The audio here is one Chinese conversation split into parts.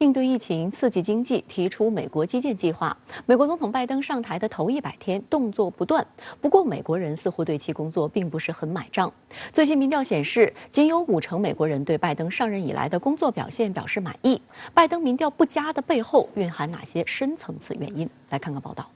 应对疫情、刺激经济，提出美国基建计划。美国总统拜登上台的头100天，动作不断。不过，美国人似乎对其工作并不是很买账。最新民调显示，仅有50%美国人对拜登上任以来的工作表现表示满意。拜登民调不佳的背后，蕴含哪些深层次原因？来看看报道。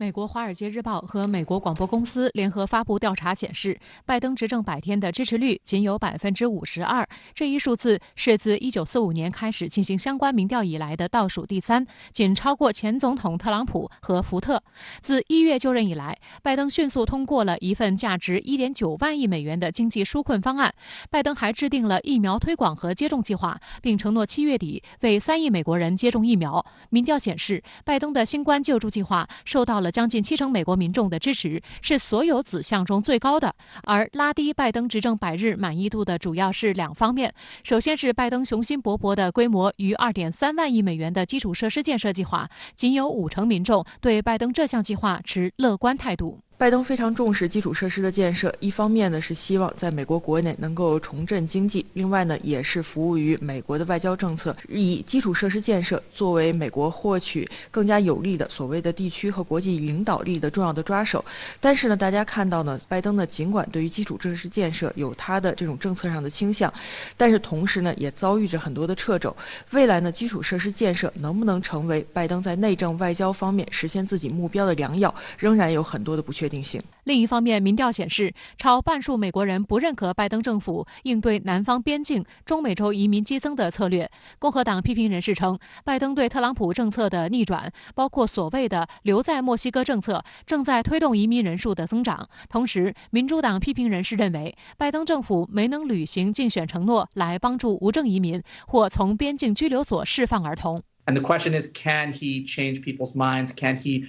美国《华尔街日报》和美国广播公司联合发布调查显示，拜登执政100天的支持率仅有52%，这一数字是自1945年开始进行相关民调以来的倒数第3，仅超过前总统特朗普和福特。自1月就任以来，拜登迅速通过了一份价值1.9万亿美元的经济纾困方案。拜登还制定了疫苗推广和接种计划，并承诺7月底为3亿美国人接种疫苗。民调显示，拜登的新冠救助计划受到了将近70%美国民众的支持，是所有子项中最高的。而拉低拜登执政100日满意度的主要是2方面，首先是拜登雄心勃勃的规模逾2.3万亿美元的基础设施建设计划，仅有50%民众对拜登这项计划持乐观态度。拜登非常重视基础设施的建设，一方面呢是希望在美国国内能够重振经济，另外呢也是服务于美国的外交政策，以基础设施建设作为美国获取更加有利的所谓的地区和国际领导力的重要的抓手。但是呢，大家看到呢，拜登呢尽管对于基础设施建设有他的这种政策上的倾向，但是同时呢也遭遇着很多的掣肘。未来呢，基础设施建设能不能成为拜登在内政外交方面实现自己目标的良药，仍然有很多的不确定性。另一方面，民调显示，超半数美国人不认可拜登政府应对南方边境、中美洲移民激增的策略。共和党批评人士称，拜登对特朗普政策的逆转，包括所谓的留在墨西哥政策，正在推动移民人数的增长。同时，民主党批评人士认为，拜登政府没能履行竞选承诺来帮助无证移民或从边境拘留所释放儿童。 And the question is, can he change people's minds? Can he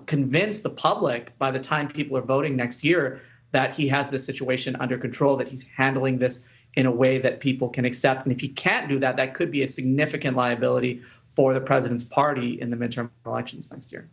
convince the public by the time people are voting next year that he has this situation under control, that he's handling this in a way that people can accept? And if he can't do that, that could be a significant liability for the president's party in the midterm elections next year.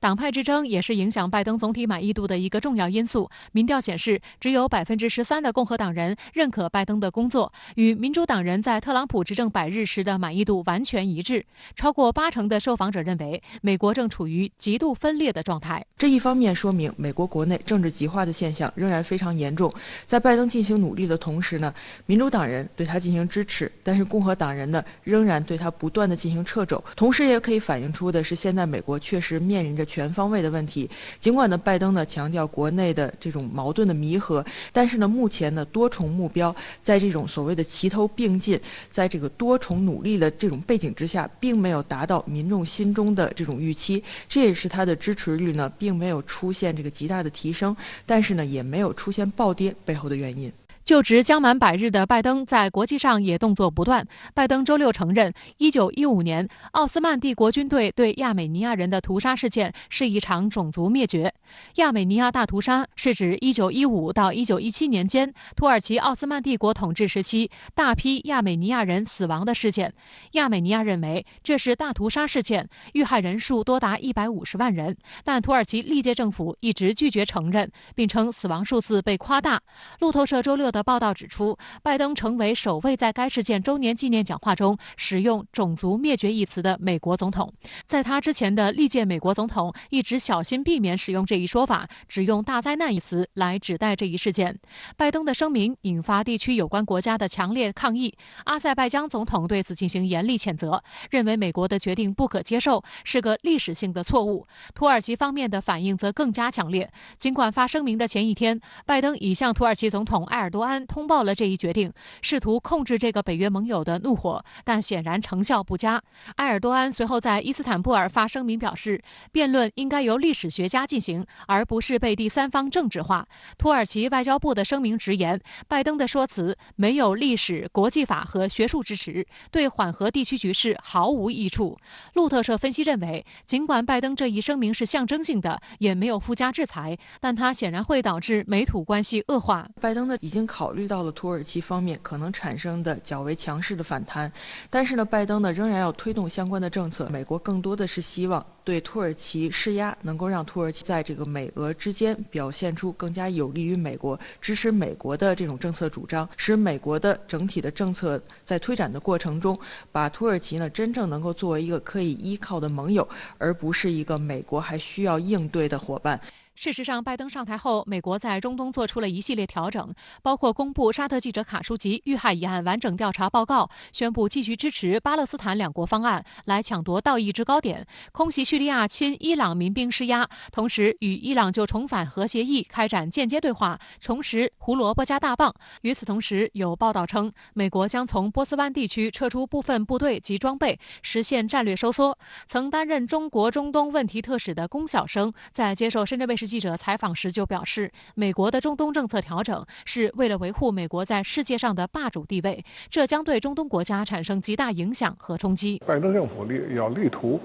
党派之争也是影响拜登总体满意度的一个重要因素。民调显示，只有13%的共和党人认可拜登的工作，与民主党人在特朗普执政100日时的满意度完全一致。超过80%的受访者认为，美国正处于极度分裂的状态。这一方面说明美国国内政治极化的现象仍然非常严重。在拜登进行努力的同时呢，民主党人对他进行支持，但是共和党人呢仍然对他不断的进行掣肘。同时也可以反映出的是，现在美国确实面临着全方位的问题。尽管呢，拜登呢强调国内的这种矛盾的弥合，但是呢，目前呢多重目标在这种所谓的齐头并进，在这个多重努力的这种背景之下，并没有达到民众心中的这种预期。这也是他的支持率呢并没有出现这个极大的提升，但是呢也没有出现暴跌背后的原因。就职将满100日的拜登在国际上也动作不断。拜登周6承认，1915年奥斯曼帝国军队对亚美尼亚人的屠杀事件是一场种族灭绝。亚美尼亚大屠杀是指1915到1917年间土耳其奥斯曼帝国统治时期大批亚美尼亚人死亡的事件。亚美尼亚认为这是大屠杀事件，遇害人数多达150万人，但土耳其历届政府一直拒绝承认，并称死亡数字被夸大。路透社周6的报道指出，拜登成为首位在该事件周年纪念讲话中使用种族灭绝一词的美国总统。在他之前的历届美国总统一直小心避免使用这一说法，只用大灾难一词来指代这一事件。拜登的声明引发地区有关国家的强烈抗议，阿塞拜疆总统对此进行严厉谴责，认为美国的决定不可接受，是个历史性的错误。土耳其方面的反应则更加强烈，尽管发声明的前一天，拜登已向土耳其总统埃尔多安通报了这一决定，试图控制这个北约盟友的怒火，但显然成效不佳。埃尔多安随后在伊斯坦布尔发声明表示，辩论应该由历史学家进行，而不是被第三方政治化。土耳其外交部的声明直言，拜登的说辞没有历史、国际法和学术支持，对缓和地区局势毫无益处。路透社分析认为，尽管拜登这一声明是象征性的，也没有附加制裁，但它显然会导致美土关系恶化。拜登呢已经考虑到了土耳其方面可能产生的较为强势的反弹，但是呢，拜登呢仍然要推动相关的政策。美国更多的是希望对土耳其施压，能够让土耳其在这个美俄之间表现出更加有利于美国、支持美国的这种政策主张，使美国的整体的政策在推展的过程中，把土耳其呢真正能够作为一个可以依靠的盟友，而不是一个美国还需要应对的伙伴。事实上，拜登上台后，美国在中东做出了一系列调整，包括公布沙特记者卡舒吉遇害一案完整调查报告，宣布继续支持巴勒斯坦两国方案来抢夺道义制高点，空袭叙利亚亲伊朗民兵施压，同时与伊朗就重返核协议开展间接对话，重拾胡萝卜加大棒。与此同时，有报道称，美国将从波斯湾地区撤出部分部队及装备，实现战略收缩。曾担任中国中东问题特使的龚晓生在接受深圳卫视记者采访时就表示，美国的中东政策调整是为了维护美国在世界上的霸主地位，这将对中东国家产生极大影响和冲击。拜登政府要力图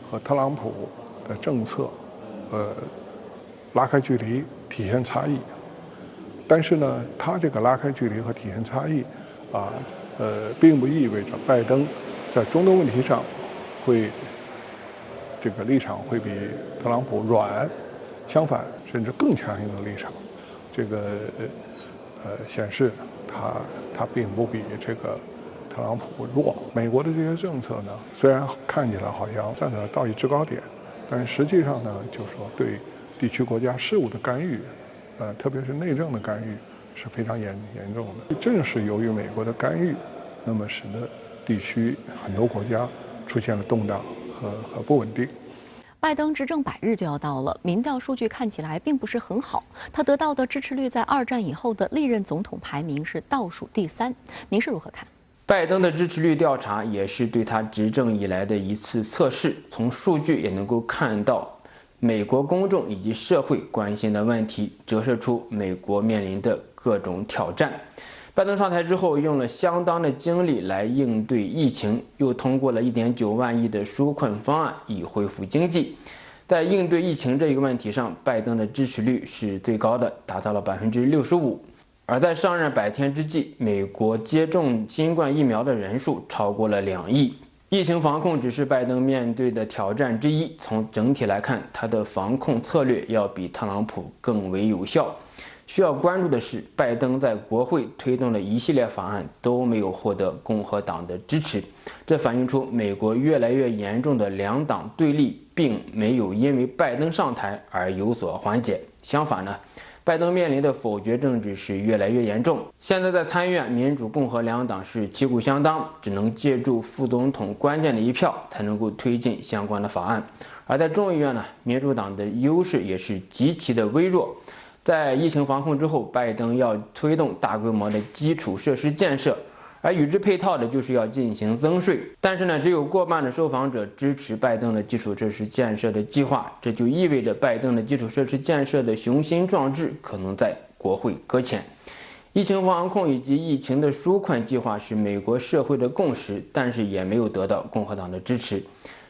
和特朗普的政策，拉开距离，体现差异。但是呢，他这个拉开距离和体现差异，并不意味着拜登在中东问题上这个立场会比特朗普软。相反，甚至更强硬的立场，这个显示他并不比这个特朗普弱。美国的这些政策呢，虽然看起来好像站在了道义制高点，但是实际上呢，就是说对地区国家事务的干预，特别是内政的干预是非常严重的。正是由于美国的干预，那么使得地区很多国家出现了动荡和不稳定。拜登执政100日就要到了，民调数据看起来并不是很好。他得到的支持率在2战以后的历任总统排名是倒数第3。您是如何看？拜登的支持率调查也是对他执政以来的一次测试。从数据也能够看到，美国公众以及社会关心的问题，折射出美国面临的各种挑战。拜登上台之后，用了相当的精力来应对疫情，又通过了1.9万亿的纾困方案以恢复经济。在应对疫情这一个问题上，拜登的支持率是最高的，达到了65%。而在上任100天之际，美国接种新冠疫苗的人数超过了2亿。疫情防控只是拜登面对的挑战之一。从整体来看，他的防控策略要比特朗普更为有效。需要关注的是，拜登在国会推动的一系列法案都没有获得共和党的支持，这反映出美国越来越严重的两党对立并没有因为拜登上台而有所缓解。相反呢，拜登面临的否决政治是越来越严重。现在在参议院，民主共和两党是旗鼓相当，只能借助副总统关键的一票才能够推进相关的法案。而在众议院呢，民主党的优势也是极其的微弱。在疫情防控之后，拜登要推动大规模的基础设施建设，而与之配套的就是要进行增税。但是呢，只有过半的受访者支持拜登的基础设施建设的计划，这就意味着拜登的基础设施建设的雄心壮志可能在国会搁浅。疫情防控以及疫情的纾困计划是美国社会的共识，但是也没有得到共和党的支持。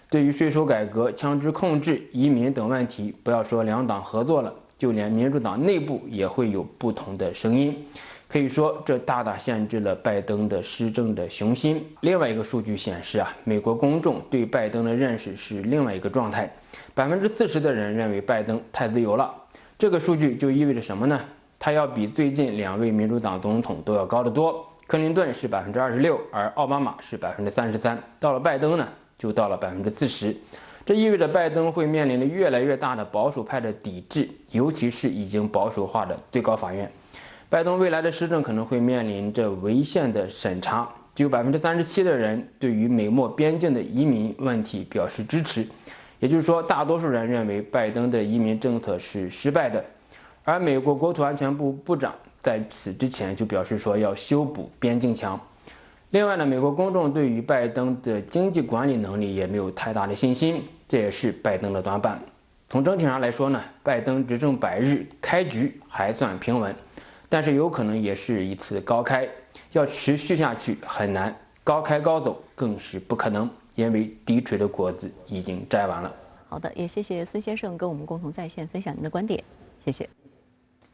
对于税收改革、枪支控制、移民等问题，不要说两党合作了，就连民主党内部也会有不同的声音。可以说，这大大限制了拜登的施政的雄心。另外一个数据显示美国公众对拜登的认识是另外一个状态，40%的人认为拜登太自由了。这个数据就意味着什么呢？他要比最近2位民主党总统都要高得多。克林顿是26%，而奥巴马是33%，到了拜登呢，就到了40%。这意味着拜登会面临着越来越大的保守派的抵制，尤其是已经保守化的最高法院。拜登未来的施政可能会面临着违宪的审查。只有37%的人对于美墨边境的移民问题表示支持，也就是说，大多数人认为拜登的移民政策是失败的。而美国国土安全部部长在此之前就表示说要修补边境墙。另外呢，美国公众对于拜登的经济管理能力也没有太大的信心，这也是拜登的短板。从整体上来说呢，拜登执政100日开局还算平稳，但是有可能也是一次高开，要持续下去很难，高开高走更是不可能，因为低垂的果子已经摘完了。好的，也谢谢孙先生跟我们共同在线分享您的观点，谢谢。